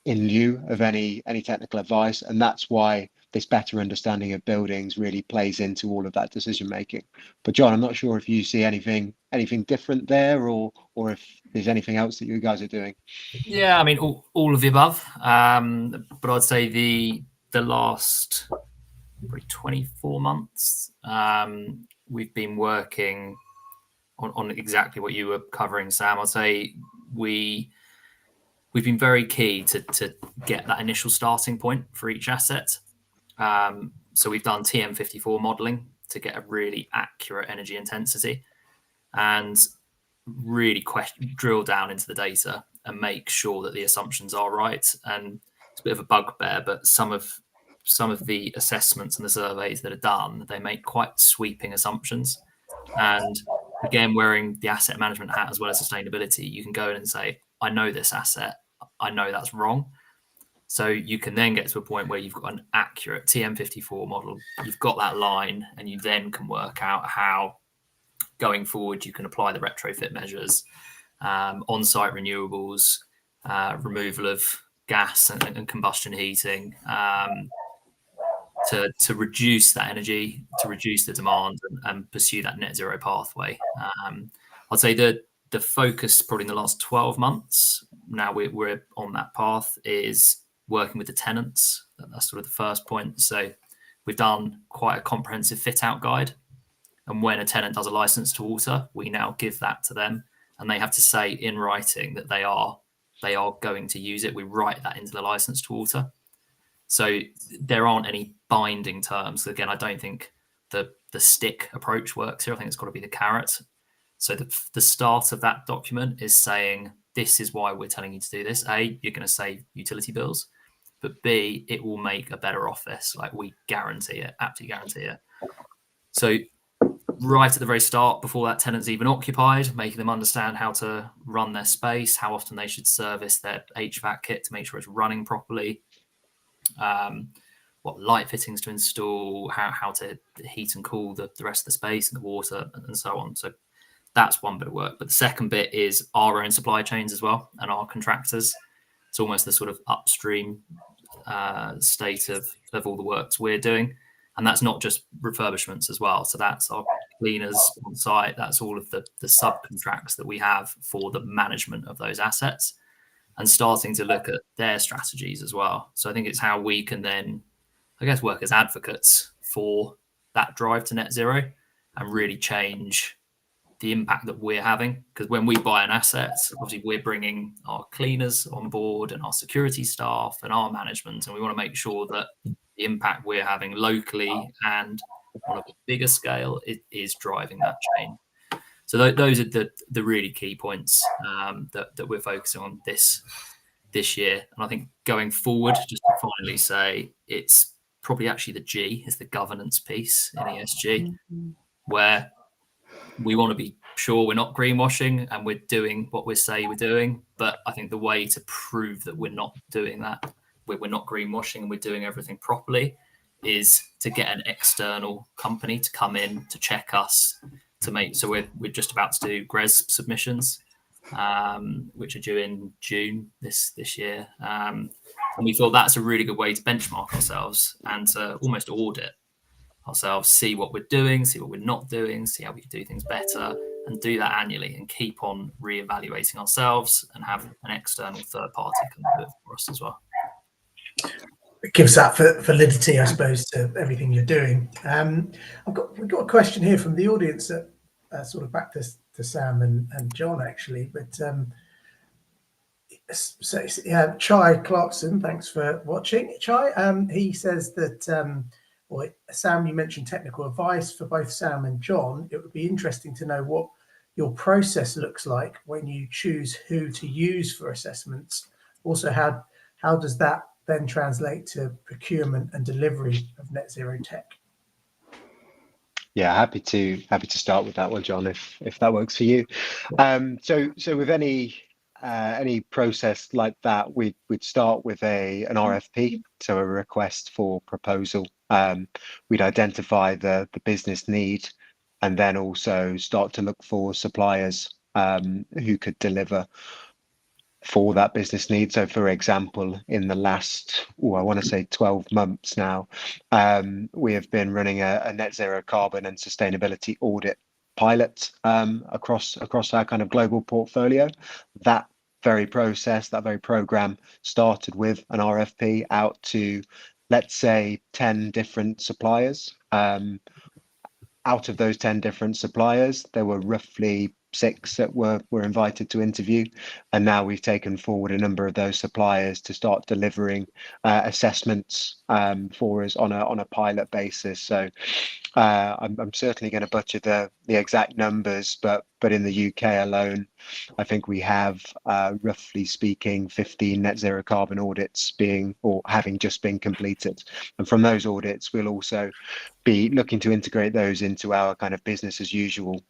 in lieu of any technical advice. And that's why this better understanding of buildings really plays into all of that decision making. But John, I'm not sure if you see anything different there, or if there's anything else that you guys are doing. Yeah, I mean, all of the above. But I'd say the last probably 24 months, we've been working on exactly what you were covering, Sam. I'd say we've been very key to get that initial starting point for each asset. So we've done TM54 modeling to get a really accurate energy intensity and really drill down into the data and make sure that the assumptions are right. And it's a bit of a bugbear, but some of the assessments and the surveys that are done, they make quite sweeping assumptions. And again, wearing the asset management hat as well as sustainability, you can go in and say, I know this asset, I know that's wrong. So you can then get to a point where you've got an accurate TM54 model, you've got that line, and you then can work out how going forward you can apply the retrofit measures, on-site renewables, removal of gas and combustion heating, to reduce that energy, to reduce the demand, and pursue that net zero pathway. I'd say that the focus probably in the last 12 months, now we're on that path, is working with the tenants. That's sort of the first point. So we've done quite a comprehensive fit out guide. And when a tenant does a license to alter, we now give that to them, and they have to say in writing that they are going to use it. We write that into the license to alter. So there aren't any binding terms. Again, I don't think the stick approach works here. I think it's got to be the carrot. So the start of that document is saying, this is why we're telling you to do this. A, you're going to save utility bills, but B, it will make a better office. Like, we guarantee it, absolutely guarantee it. So right at the very start, before that tenant's even occupied, making them understand how to run their space, how often they should service their HVAC kit to make sure it's running properly, what light fittings to install, how to heat and cool the rest of the space and the water, and so on. So that's one bit of work. But the second bit is our own supply chains as well, and our contractors. It's almost the sort of upstream state of all the works we're doing. And that's not just refurbishments as well. So that's our cleaners on site. That's all of the subcontracts that we have for the management of those assets, and starting to look at their strategies as well. So I think it's how we can then, I guess, work as advocates for that drive to net zero and really change the impact that we're having. Because when we buy an asset, obviously we're bringing our cleaners on board and our security staff and our management, and we want to make sure that the impact we're having locally and on a bigger scale is driving that change. So those are the really key points that we're focusing on this year. And I think going forward, just to finally say, it's probably actually the G is the governance piece in ESG, where we want to be sure we're not greenwashing and we're doing what we say we're doing. But I think the way to prove that we're not doing that, we're not greenwashing and we're doing everything properly, is to get an external company to come in to check us, to make. So we're just about to do GRES submissions, which are due in June this year, and we thought that's a really good way to benchmark ourselves and to almost audit ourselves, see what we're doing, see what we're not doing, see how we can do things better, and do that annually and keep on reevaluating ourselves and have an external third party come do it for us as well. It gives that validity, I suppose, to everything you're doing. We've got a question here from the audience that sort of backed us Sam and John actually. But so yeah, Chai Clarkson, thanks for watching. Chai, he says that, well, Sam, you mentioned technical advice for both Sam and John. It would be interesting to know what your process looks like when you choose who to use for assessments. Also, how does that then translate to procurement and delivery of net zero tech? Yeah, happy to start with that one, John, if that works for you. So with any process like that, we'd start with an RFP, so a request for proposal. We'd identify the business need, and then also start to look for suppliers who could deliver for that business need. So, for example, in the last, I want to say 12 months now, we have been running a net zero carbon and sustainability audit pilot across our kind of global portfolio. That very process, that very program started with an RFP out to, let's say, 10 different suppliers. Out of those 10 different suppliers, there were roughly 6 that were invited to interview, and now we've taken forward a number of those suppliers to start delivering assessments for us on a pilot basis. So I'm certainly going to butcher the exact numbers, but in the UK alone, I think we have roughly speaking 15 net zero carbon audits being or having just been completed, and from those audits we'll also be looking to integrate those into our kind of business as usual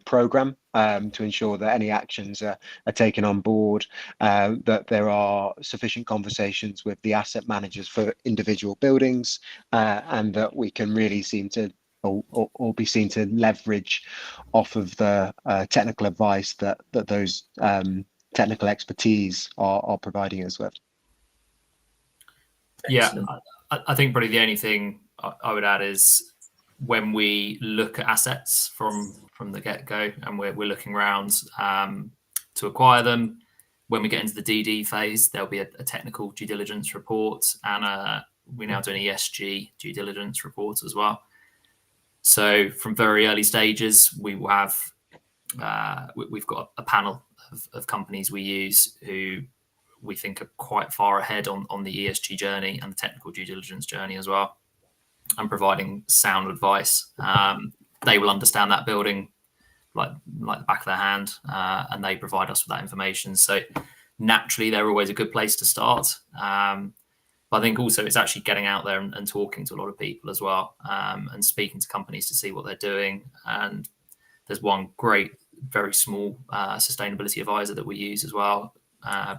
program to ensure that any actions are taken on board, that there are sufficient conversations with the asset managers for individual buildings, and that we can really seem to or be seen to leverage off of the technical advice that those technical expertise are providing us with. Excellent. Yeah, I think probably the only thing I would add is when we look at assets from the get-go and we're looking around to acquire them, when we get into the DD phase, there'll be a technical due diligence report, and we're now doing an ESG due diligence report as well. So from very early stages, we will have we've got a panel of companies we use who we think are quite far ahead on the ESG journey and the technical due diligence journey as well, and providing sound advice. They will understand that building like the back of their hand, and they provide us with that information. So naturally, they're always a good place to start. But I think also it's actually getting out there and talking to a lot of people as well, and speaking to companies to see what they're doing. And there's one great, very small sustainability advisor that we use as well.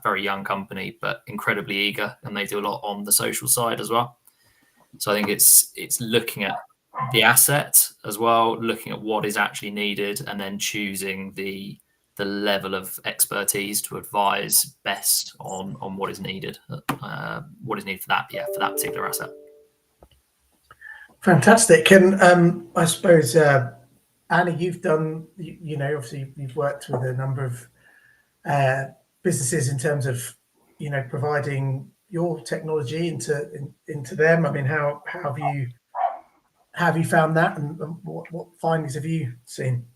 Very young company, but incredibly eager, and they do a lot on the social side as well. So I think it's looking at the asset as well, looking at what is actually needed, and then choosing the level of expertise to advise best on what is needed, for that particular asset. Fantastic. And I suppose, Anna, you've done, obviously you've worked with a number of businesses in terms of, providing your technology into them. I mean, how have you found that, and what findings have you seen?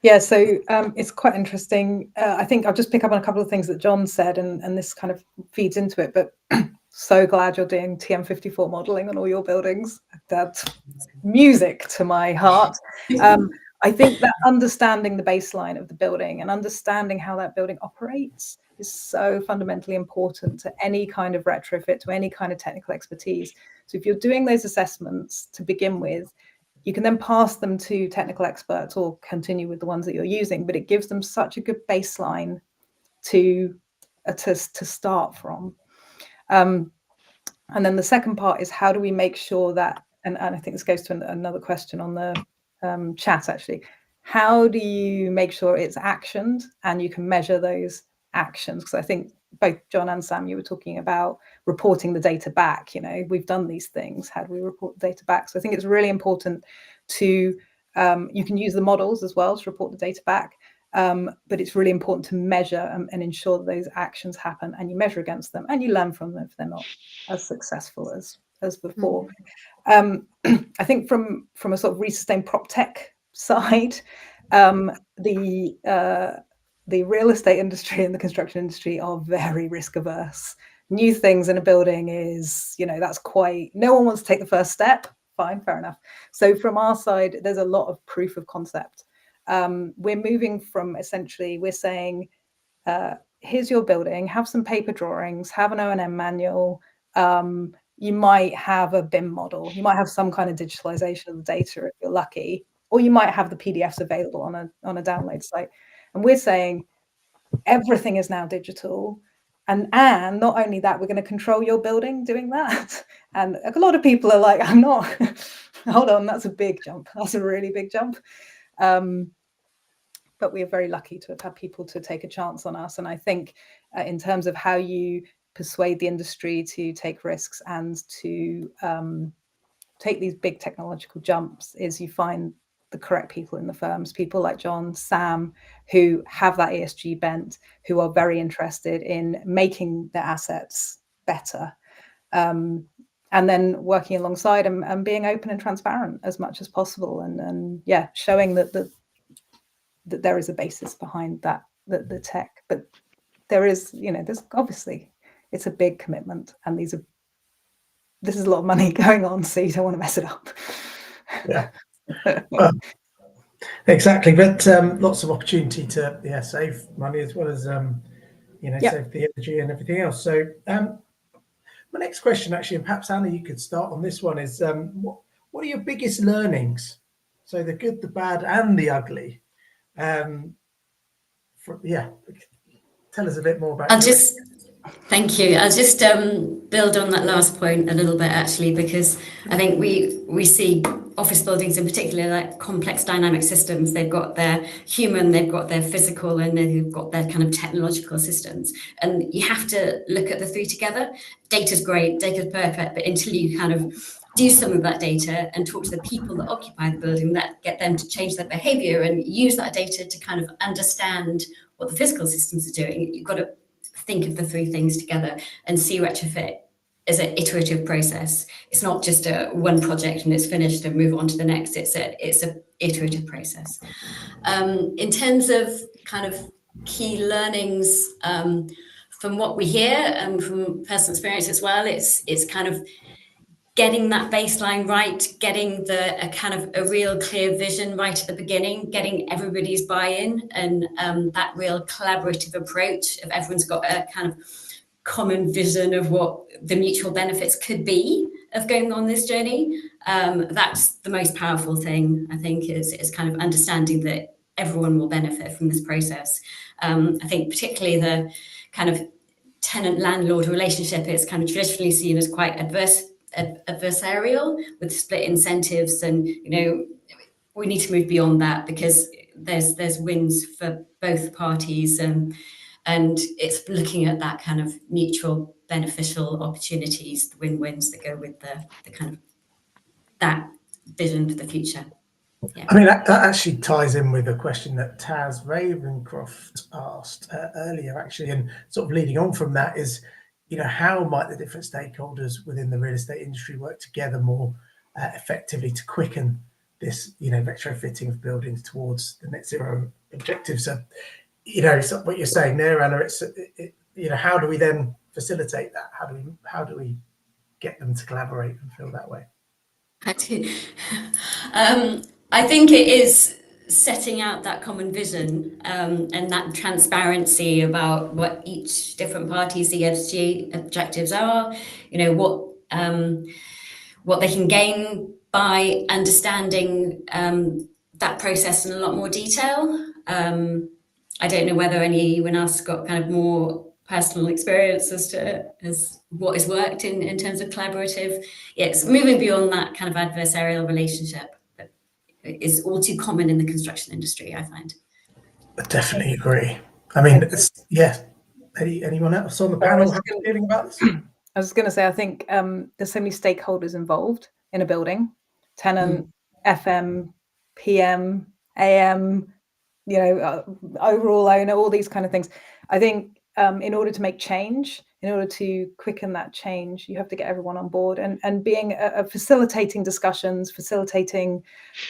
Yeah, so it's quite interesting. I think I'll just pick up on a couple of things that John said, and this kind of feeds into it. But so glad you're doing TM54 modelling on all your buildings. That's music to my heart. I think that understanding the baseline of the building and understanding how that building operates is so fundamentally important to any kind of retrofit, to any kind of technical expertise. So if you're doing those assessments to begin with, you can then pass them to technical experts or continue with the ones that you're using, but it gives them such a good baseline to start from. And then the second part is, how do we make sure that, and I think this goes to another question on the chat actually, how do you make sure it's actioned and you can measure those actions? Because I think both John and Sam, you were talking about reporting the data back. We've done these things. How do we report the data back? So I think it's really important to, you can use the models as well to report the data back, but it's really important to measure and ensure that those actions happen, and you measure against them and you learn from them if they're not as successful as as before. I think from a sort of resustain prop tech side, the real estate industry and the construction industry are very risk averse. New things in a building is, that's no one wants to take the first step. Fine, fair enough. So from our side, there's a lot of proof of concept. We're moving from essentially, we're saying, here's your building, have some paper drawings, have an O&M manual. You might have a BIM model. You might have some kind of digitalization of the data if you're lucky, or you might have the PDFs available on a download site. And we're saying everything is now digital. And not only that, we're going to control your building doing that. And a lot of people are like, I'm not, hold on, that's a big jump. That's a really big jump. But we are very lucky to have had people to take a chance on us. And I think in terms of how you persuade the industry to take risks and to take these big technological jumps is you find the correct people in the firms, people like John, Sam, who have that ESG bent, who are very interested in making their assets better. And then working alongside and being open and transparent as much as possible. And showing that there is a basis behind that, the tech. But there is, there's obviously, it's a big commitment, and this is a lot of money going on, so you don't want to mess it up. Yeah. Exactly, but lots of opportunity to save money as well as save the energy and everything else. So my next question, actually, and perhaps Anna, you could start on this one, is what are your biggest learnings? So the good, the bad, and the ugly. Tell us a bit more about. Thank you. I'll just build on that last point a little bit, actually, because I think we see office buildings in particular like complex dynamic systems. They've got their human, they've got their physical, and they've got their kind of technological systems. And you have to look at the three together. Data's great, data's perfect, but until you kind of do some of that data and talk to the people that occupy the building, that get them to change their behavior and use that data to kind of understand what the physical systems are doing, you've got to think of the three things together and see retrofit as an iterative process. It's not just a one project and it's finished and move on to the next. It's a iterative process. In terms of kind of key learnings from what we hear and from personal experience as well, it's kind of getting that baseline right, getting a kind of a real clear vision right at the beginning, getting everybody's buy-in, and that real collaborative approach of everyone's got a kind of common vision of what the mutual benefits could be of going on this journey. That's the most powerful thing, I think, is kind of understanding that everyone will benefit from this process. I think particularly the kind of tenant-landlord relationship is kind of traditionally seen as quite adversarial with split incentives, and we need to move beyond that because there's wins for both parties, and it's looking at that kind of mutual beneficial opportunities, the win-wins that go with the kind of that vision for the future. Yeah. I mean, that actually ties in with a question that Taz Ravencroft asked earlier, actually, and sort of leading on from that is, how might the different stakeholders within the real estate industry work together more effectively to quicken this, retrofitting of buildings towards the net zero objectives? So, so what you're saying there, Anna, how do we then facilitate that? How do we get them to collaborate and feel that way? I think it is setting out that common vision and that transparency about what each different party's ESG objectives are, what they can gain by understanding that process in a lot more detail. I don't know whether anyone else got kind of more personal experience as what has worked in terms of collaborative. It's moving beyond that kind of adversarial relationship that is all too common in the construction industry, I find. I definitely agree. I mean, anyone else on the panel have a feeling about this? I was going to say, I think there's so many stakeholders involved in a building: tenant, FM, PM, AM, overall owner, all these kind of things. I think in order to make change, in order to quicken that change, you have to get everyone on board, and being facilitating discussions, facilitating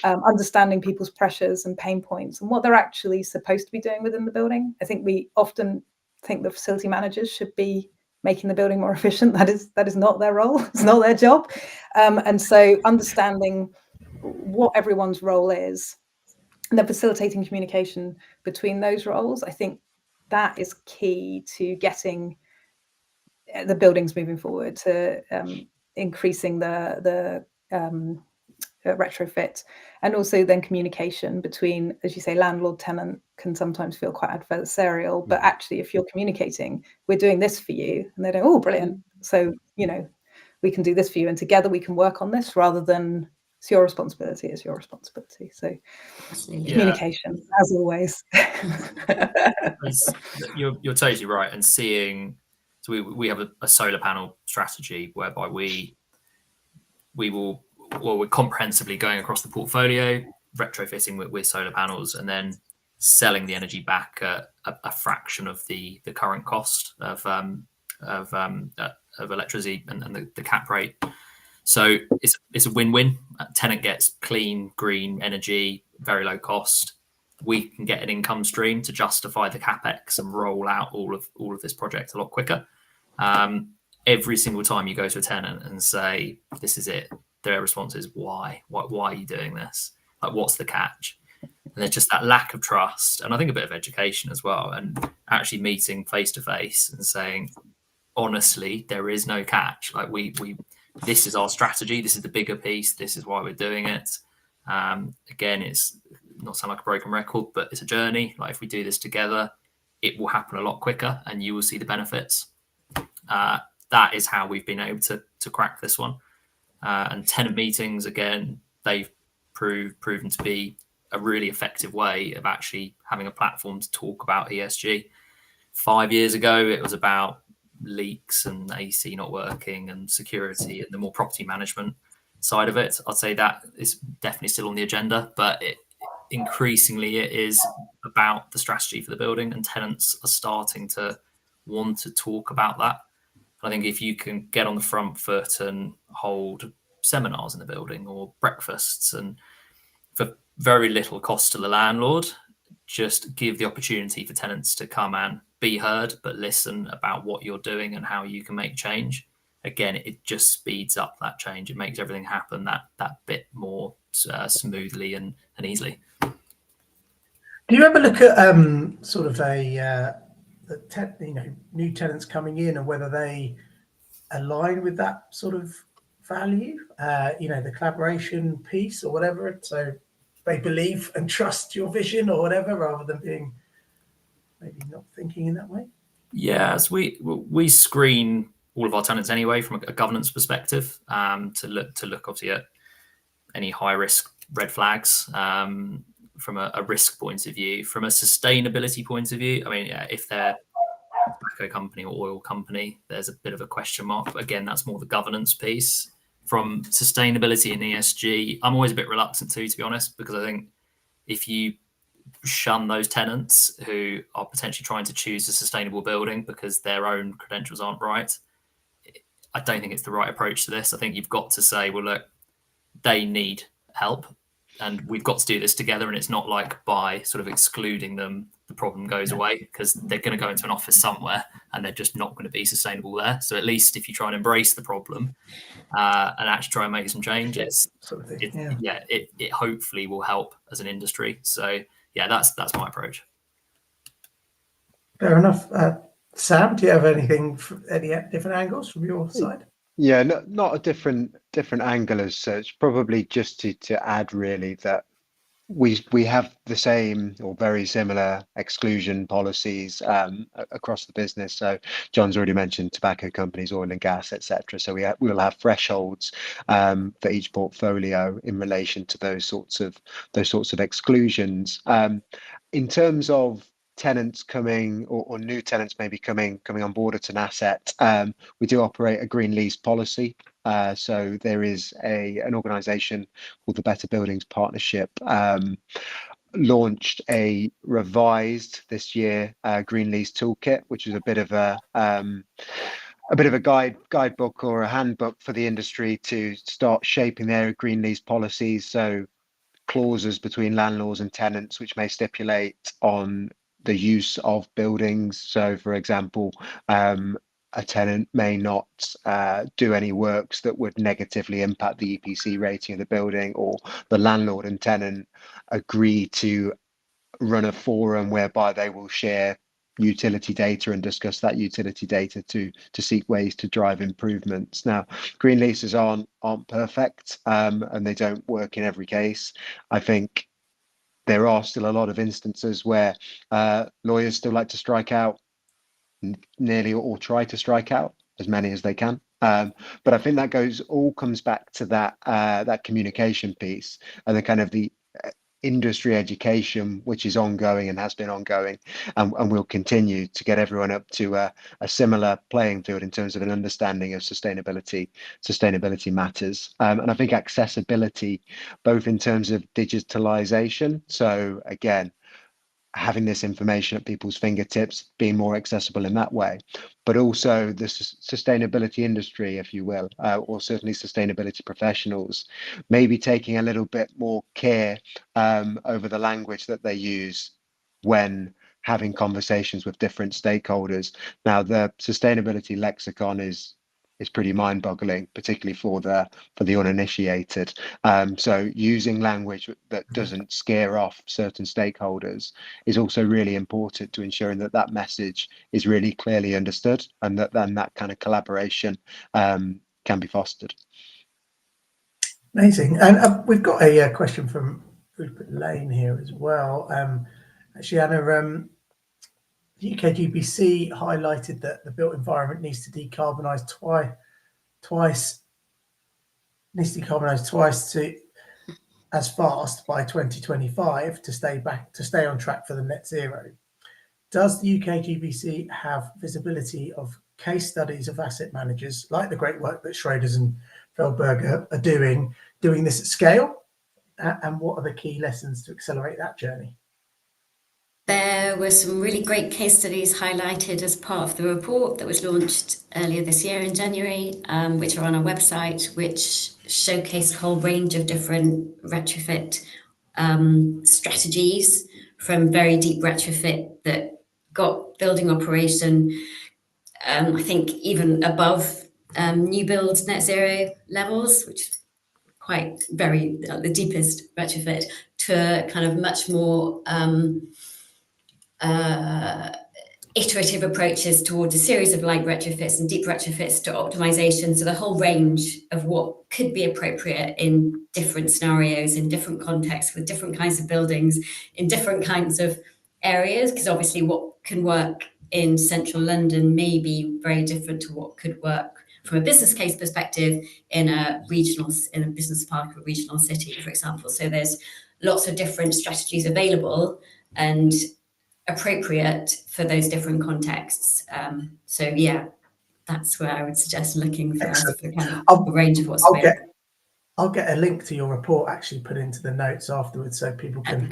understanding people's pressures and pain points and what they're actually supposed to be doing within the building. I think we often think the facility managers should be making the building more efficient. That is not their role. It's not their job. And so understanding what everyone's role is and then facilitating communication between those roles, I think that is key to getting the buildings moving forward, to increasing the retrofit, and also then communication between, as you say, landlord tenant can sometimes feel quite adversarial, but actually if you're communicating, we're doing this for you, and they're like, oh, brilliant, so we can do this for you, and together we can work on this, rather than it's your responsibility, it's your responsibility. So communication, as always. You're totally right. And seeing, so we have a solar panel strategy whereby we're comprehensively going across the portfolio, retrofitting with solar panels, and then selling the energy back at a fraction of the current cost of electricity and the cap rate. So it's a win-win. Tenant gets clean, green energy, very low cost. We can get an income stream to justify the capex and roll out all of this project a lot quicker. Every single time you go to a tenant and say, this is it, their response is, why are you doing this? Like, what's the catch? And there's just that lack of trust, and I think a bit of education as well, and actually meeting face to face and saying, honestly, there is no catch. Like, we this is our strategy, this is the bigger piece, this is why we're doing it. Again, it's not sound like a broken record, but it's a journey. Like, if we do this together, it will happen a lot quicker and you will see the benefits. That is how we've been able to crack this one. And tenant meetings, again, they've proven to be a really effective way of actually having a platform to talk about ESG. 5 years ago, it was about leaks and AC not working and security and the more property management side of it. I'd say that is definitely still on the agenda, but increasingly it is about the strategy for the building, and tenants are starting to want to talk about that. I think if you can get on the front foot and hold seminars in the building or breakfasts, and for very little cost to the landlord, just give the opportunity for tenants to come and be heard, but listen about what you're doing and how you can make change. Again, it just speeds up that change. It makes everything happen that bit more smoothly and easily. Do you ever look at sort of new tenants coming in, and whether they align with that sort of value, the collaboration piece or whatever, so they believe and trust your vision or whatever, rather than being maybe not thinking in that way? Yes, we screen all of our tenants anyway from a governance perspective, to look obviously at any high risk red flags, from a risk point of view. From a sustainability point of view, I mean, if they're a tobacco company or oil company, there's a bit of a question mark, but again, that's more the governance piece. From sustainability and ESG, I'm always a bit reluctant to be honest, because I think if you shun those tenants who are potentially trying to choose a sustainable building because their own credentials aren't right, I don't think it's the right approach to this. I think you've got to say, well, look, they need help and we've got to do this together. And it's not like by sort of excluding them, the problem goes away, because they're going to go into an office somewhere and they're just not going to be sustainable there. So at least if you try and embrace the problem and actually try and make some changes, it hopefully will help as an industry. So yeah, that's my approach. Fair enough. Sam, do you have any different angles from your side? Yeah, not a different angle as such. Probably just to add really that we have the same or very similar exclusion policies across the business. So John's already mentioned tobacco companies, oil and gas, etc. So we'll have thresholds for each portfolio in relation to those sorts of exclusions. In terms of tenants coming or new tenants maybe coming on board at an asset, we do operate a green lease policy. So there is an organisation called the Better Buildings Partnership, launched a revised this year green lease toolkit, which is a bit of a guidebook or a handbook for the industry to start shaping their green lease policies. So clauses between landlords and tenants which may stipulate on the use of buildings. So, for example, a tenant may not do any works that would negatively impact the EPC rating of the building, or the landlord and tenant agree to run a forum whereby they will share utility data and discuss that utility data to seek ways to drive improvements. Now, green leases aren't perfect, and they don't work in every case. I think there are still a lot of instances where lawyers still like to strike out nearly, or try to strike out as many as they can. But I think that all comes back to that communication piece, and the kind of the industry education, which is ongoing and has been ongoing, and will continue to get everyone up to a similar playing field in terms of an understanding of sustainability matters. And I think accessibility, both in terms of digitalization, so again, having this information at people's fingertips, being more accessible in that way, but also the sustainability industry, if you will, or certainly sustainability professionals, maybe taking a little bit more care over the language that they use when having conversations with different stakeholders. Now, the sustainability lexicon is pretty mind-boggling, particularly for the uninitiated. So using language that doesn't scare off certain stakeholders is also really important to ensuring that message is really clearly understood, and that then that kind of collaboration can be fostered. Amazing. And we've got a question from Rupert Lane here as well. Actually, Anna, the UKGBC highlighted that the built environment needs to decarbonise twice as fast by 2025 to stay on track for the net zero. Does the UKGBC have visibility of case studies of asset managers, like the great work that Schroders and Feldberg are doing this at scale? And what are the key lessons to accelerate that journey? There were some really great case studies highlighted as part of the report that was launched earlier this year in January, which are on our website, which showcase a whole range of different retrofit strategies, from very deep retrofit that got building operation, I think even above new build net zero levels, which is quite the deepest retrofit, to kind of much more iterative approaches towards a series of light retrofits and deep retrofits to optimization. So the whole range of what could be appropriate in different scenarios, in different contexts, with different kinds of buildings, in different kinds of areas, because obviously what can work in central London may be very different to what could work from a business case perspective in a business park, a regional city, for example. So there's lots of different strategies available and appropriate for those different contexts. So yeah, that's where I would suggest looking for kind of a range of what's available. I'll get a link to your report actually put into the notes afterwards, so people can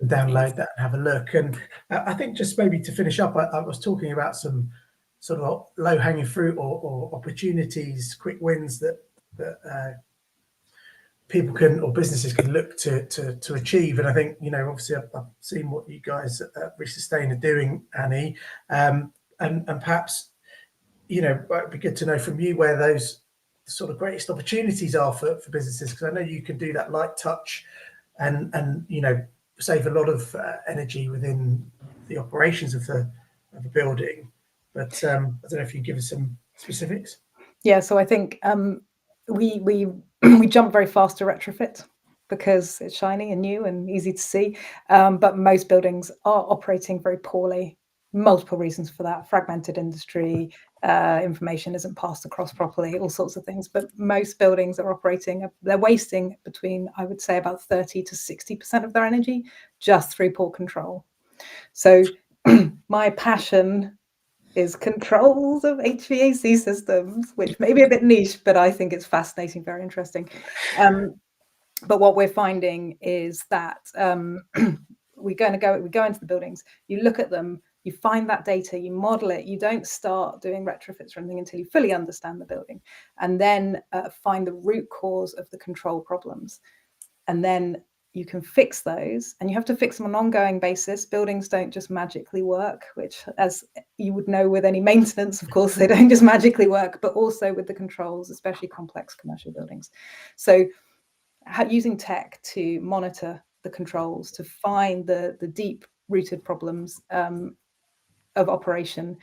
download that and have a look. And I think just maybe to finish up, I was talking about some sort of low-hanging fruit or opportunities, quick wins that people can, or businesses can, look to achieve. And I think, obviously I've seen what you guys at Resustain are doing, Annie, and perhaps, it'd be good to know from you where those sort of greatest opportunities are for businesses, because I know you can do that light touch and save a lot of energy within the operations of the building. But I don't know if you can give us some specifics. Yeah, so I think we jump very fast to retrofit because it's shiny and new and easy to see. But most buildings are operating very poorly. Multiple reasons for that: fragmented industry, information isn't passed across properly, all sorts of things. But most buildings are operating, they're wasting between, I would say, about 30 to 60% of their energy just through poor control. So my passion is controls of HVAC systems, which may be a bit niche, but I think it's fascinating, very interesting. But what we're finding is that we go into the buildings, you look at them, you find that data, you model it. You don't start doing retrofits or anything until you fully understand the building, and then find the root cause of the control problems. And then you can fix those, and you have to fix them on an ongoing basis. Buildings don't just magically work, which, as you would know with any maintenance, of course, they don't just magically work, but also with the controls, especially complex commercial buildings. So using tech to monitor the controls, to find the deep-rooted problems of operation,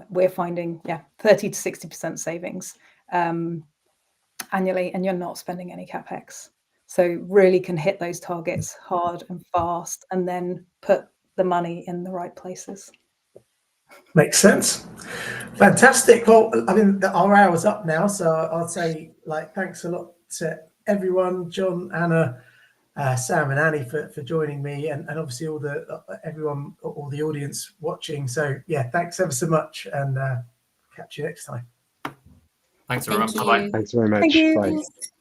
we're finding 30 to 60% savings annually, and you're not spending any capex. So really can hit those targets hard and fast, and then put the money in the right places. Makes sense. Fantastic. Well, I mean, our hour's up now, so I'd say, like, thanks a lot to everyone, John, Anna, Sam and Annie for joining me, and obviously all the audience watching. So yeah, thanks ever so much, and catch you next time. Thanks everyone. Thank Bye-bye. you. Thanks very much. Thank you. Bye. Thanks.